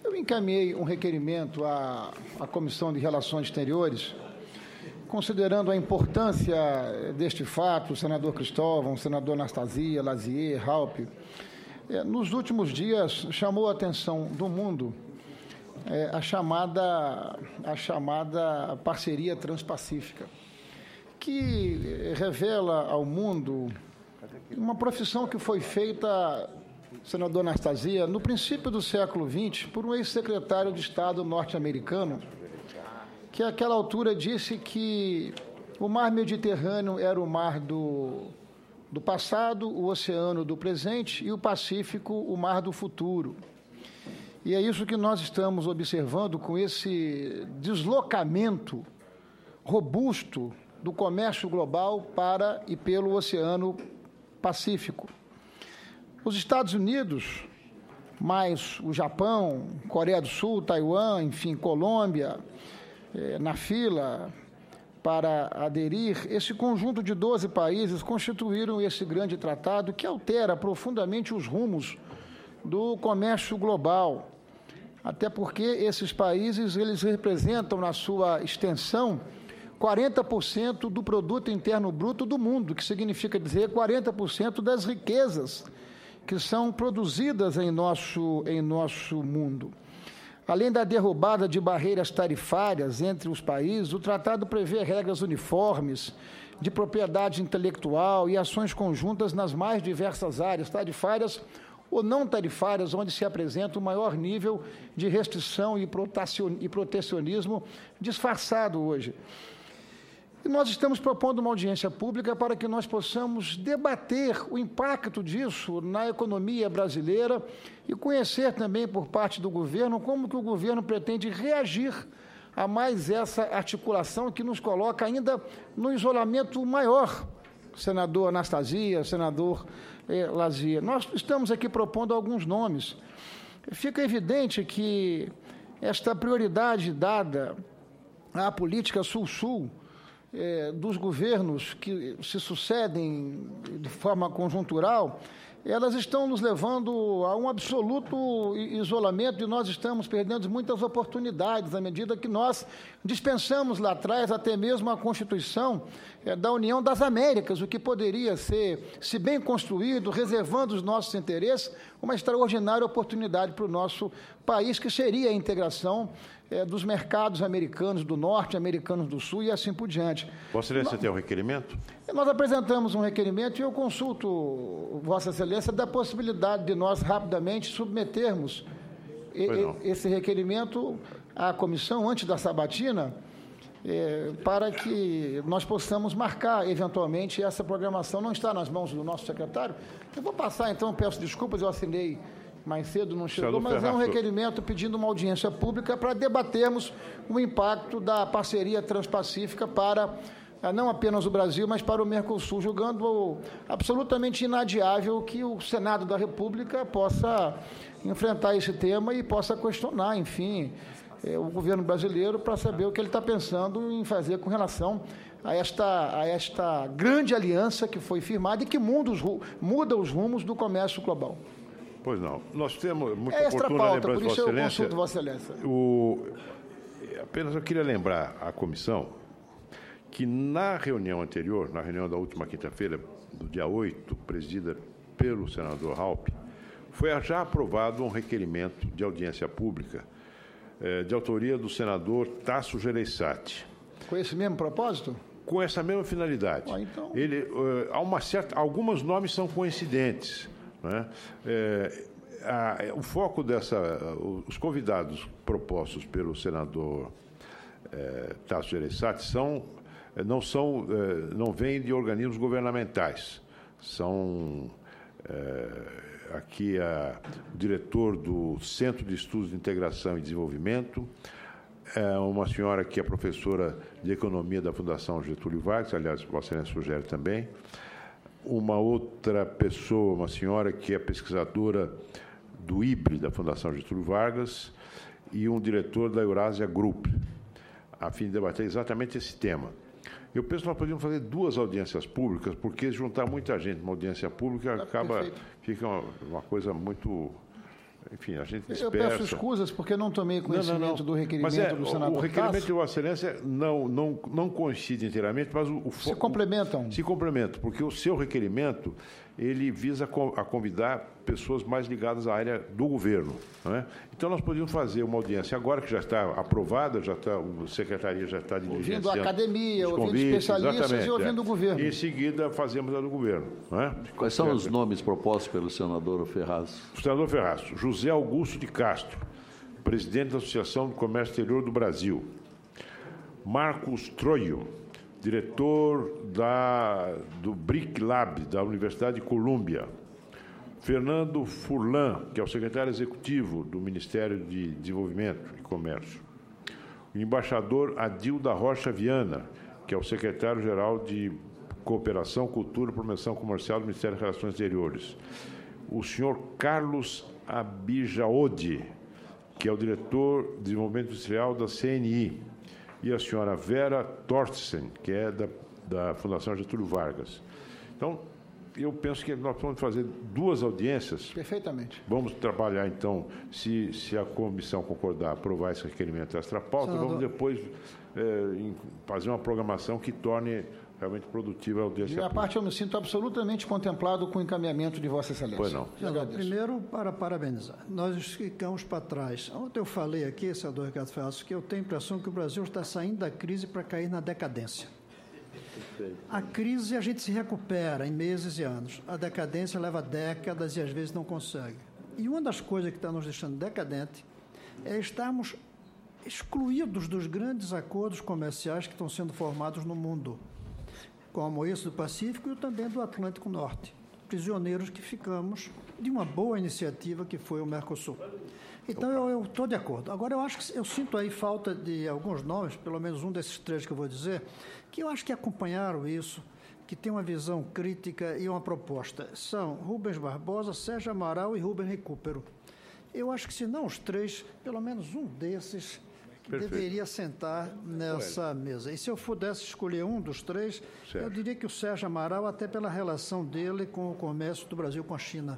S4: eu encaminhei um requerimento à Comissão de Relações Exteriores, considerando a importância deste fato, o senador Cristóvão, o senador Anastasia, Lazier, Raupp. Nos últimos dias, chamou a atenção do mundo a chamada parceria transpacífica, que revela ao mundo uma profissão que foi feita, senador Anastasia, no princípio do século XX, por um ex-secretário de Estado norte-americano, que àquela altura disse que o mar Mediterrâneo era o mar do passado, o oceano do presente e o Pacífico, o mar do futuro. E é isso que nós estamos observando com esse deslocamento robusto do comércio global para e pelo Oceano Pacífico. Os Estados Unidos, mais o Japão, Coreia do Sul, Taiwan, enfim, Colômbia, na fila para aderir, esse conjunto de 12 países constituíram esse grande tratado que altera profundamente os rumos do comércio global, até porque esses países eles representam, na sua extensão, 40% do produto interno bruto do mundo, que significa dizer 40% das riquezas que são produzidas em nosso mundo. Além da derrubada de barreiras tarifárias entre os países, o tratado prevê regras uniformes de propriedade intelectual e ações conjuntas nas mais diversas áreas, tarifárias ou não tarifárias, onde se apresenta o maior nível de restrição e protecionismo disfarçado hoje. E nós estamos propondo uma audiência pública para que nós possamos debater o impacto disso na economia brasileira e conhecer também por parte do governo como que o governo pretende reagir a mais essa articulação que nos coloca ainda no isolamento maior, senador Anastasia, senador Lazia. Nós estamos aqui propondo alguns nomes. Fica evidente que esta prioridade dada à política Sul-Sul, dos governos que se sucedem de forma conjuntural, elas estão nos levando a um absoluto isolamento e nós estamos perdendo muitas oportunidades à medida que nós dispensamos lá atrás até mesmo a Constituição da União das Américas, o que poderia ser, se bem construído, reservando os nossos interesses, uma extraordinária oportunidade para o nosso país, que seria a integração dos mercados americanos do Norte, americanos do Sul e assim por diante.
S1: Vossa Excelência tem um requerimento?
S4: Nós apresentamos um requerimento e eu consulto Vossa Excelência da possibilidade de nós rapidamente submetermos esse requerimento à comissão antes da sabatina, para que nós possamos marcar, eventualmente, essa programação. Não está nas mãos do nosso secretário. Eu vou passar, então, peço desculpas, eu assinei mais cedo, não chegou, mas é um requerimento pedindo uma audiência pública para debatermos o impacto da parceria transpacífica para não apenas o Brasil, mas para o Mercosul, julgando absolutamente inadiável que o Senado da República possa enfrentar esse tema e possa questionar, enfim, o governo brasileiro para saber o que ele está pensando em fazer com relação a esta grande aliança que foi firmada e que muda os rumos do comércio global.
S1: Pois não. Nós temos muito
S4: extra
S1: oportuna
S4: pauta,
S1: lembrança,
S4: por isso
S1: Vossa
S4: eu
S1: Excelência.
S4: consulto Vossa Excelência.
S1: Apenas eu queria lembrar à comissão que na reunião anterior, na reunião da última quinta-feira, do dia 8, presidida pelo senador Raupp, foi já aprovado um requerimento de audiência pública de autoria do senador Tasso Gereissati.
S4: Com esse mesmo propósito?
S1: Com essa mesma finalidade.
S4: Então...
S1: alguns nomes são coincidentes. Né? O foco os convidados propostos pelo senador Tasso Gereissati não vêm de organismos governamentais. São aqui o diretor do Centro de Estudos de Integração e Desenvolvimento, uma senhora que é professora de Economia da Fundação Getúlio Vargas, aliás, Vossa Excelência sugere também, uma outra pessoa, uma senhora que é pesquisadora do IBRE, da Fundação Getúlio Vargas, e um diretor da Eurasia Group, a fim de debater exatamente esse tema. Eu penso que nós podíamos fazer 2 audiências públicas, porque juntar muita gente numa audiência pública fica uma coisa muito... Enfim, a gente dispersa.
S4: Eu peço escusas porque não tomei conhecimento do requerimento do senador.
S1: O requerimento de Vossa Excelência não coincide inteiramente, mas se complementam. Se complementam, porque o seu requerimento ele visa a convidar pessoas mais ligadas à área do governo, não é? Então, nós podíamos fazer uma audiência agora, que já está aprovada, a Secretaria já está diligenciando.
S4: Ouvindo a academia, ouvindo especialistas e ouvindo o governo.
S1: E, em seguida, fazemos a do governo. Não é?
S8: Quais são os nomes propostos pelo senador Ferraz?
S1: O senador Ferraz: José Augusto de Castro, presidente da Associação do Comércio Exterior do Brasil. Marcos Troio, diretor do BRIC Lab, da Universidade de Colômbia. Fernando Furlan, que é o secretário executivo do Ministério de Desenvolvimento e Comércio. O embaixador Adil da Rocha Viana, que é o secretário-geral de Cooperação, Cultura e Promoção Comercial do Ministério das Relações Exteriores. O senhor Carlos Abijaode, que é o diretor de Desenvolvimento Industrial da CNI. E a senhora Vera Torsten, que é da Fundação Getúlio Vargas. Então, eu penso que nós vamos fazer 2 audiências.
S4: Perfeitamente.
S1: Vamos trabalhar, então, se a comissão concordar, aprovar esse requerimento extra-pauta, vamos depois fazer uma programação que torne realmente produtiva a audiência.
S4: De minha parte, eu me sinto absolutamente contemplado com o encaminhamento de Vossa Excelência.
S1: Pois não.
S5: Primeiro, para parabenizar. Nós ficamos para trás. Ontem eu falei aqui, senador Ricardo Ferraz, que eu tenho a impressão que o Brasil está saindo da crise para cair na decadência. A crise a gente se recupera em meses e anos. A decadência leva décadas e às vezes não consegue. E uma das coisas que está nos deixando decadente é estarmos excluídos dos grandes acordos comerciais que estão sendo formados no mundo, como esse do Pacífico e também do Atlântico Norte. Prisioneiros que ficamos de uma boa iniciativa que foi o Mercosul. Então, eu estou de acordo. Agora, eu sinto aí falta de alguns nomes, pelo menos um desses 3 que eu vou dizer, que eu acho que acompanharam isso, que tem uma visão crítica e uma proposta. São Rubens Barbosa, Sérgio Amaral e Rubens Recupero. Eu acho que, se não os 3, pelo menos um desses deveria sentar nessa mesa. E se eu pudesse escolher um dos 3, eu diria que o Sérgio Amaral, até pela relação dele com o comércio do Brasil com a China.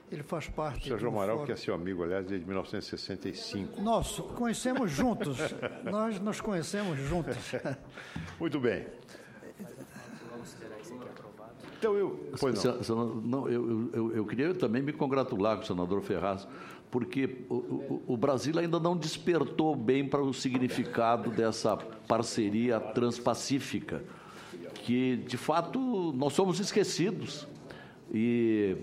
S5: Ele faz parte...
S1: O Sérgio Amaral, que é seu amigo, aliás, desde 1965.
S5: Nós conhecemos juntos. Nós nos conhecemos juntos.
S1: Muito bem. Então,
S8: eu queria também me congratular com o senador Ferraz, porque o Brasil ainda não despertou bem para o significado dessa parceria transpacífica, que, de fato, nós somos esquecidos. E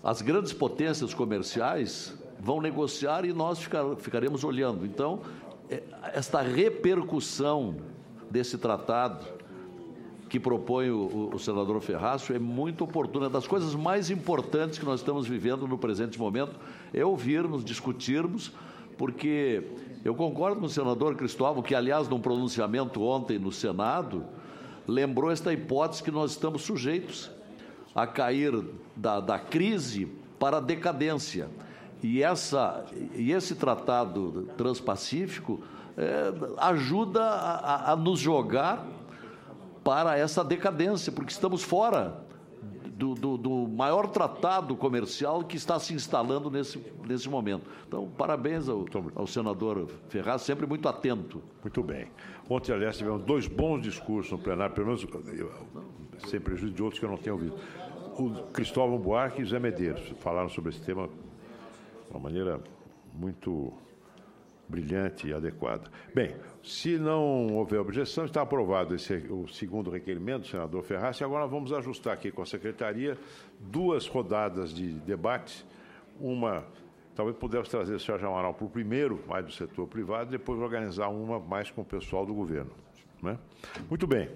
S8: as grandes potências comerciais vão negociar e nós ficaremos olhando. Então, esta repercussão desse tratado que propõe o senador Ferraz é muito oportuna. Das coisas mais importantes que nós estamos vivendo no presente momento é ouvirmos, discutirmos, porque eu concordo com o senador Cristóvão, que, aliás, num pronunciamento ontem no Senado, lembrou esta hipótese que nós estamos sujeitos a cair da crise para a decadência. E esse tratado transpacífico ajuda a nos jogar para essa decadência, porque estamos fora do maior tratado comercial que está se instalando nesse momento. Então, parabéns ao senador Ferraz, sempre muito atento.
S1: Muito bem. Ontem, aliás, tivemos 2 bons discursos no plenário, pelo menos sem prejuízo de outros que eu não tenho ouvido. O Cristóvão Buarque e o Zé Medeiros falaram sobre esse tema de uma maneira muito brilhante e adequada. Bem, se não houver objeção, está aprovado o segundo requerimento do senador Ferraz, e agora nós vamos ajustar aqui com a Secretaria 2 rodadas de debate. Uma, talvez pudesse trazer o Sérgio Amaral para o primeiro, mais do setor privado, depois organizar uma mais com o pessoal do governo. Né? Muito bem.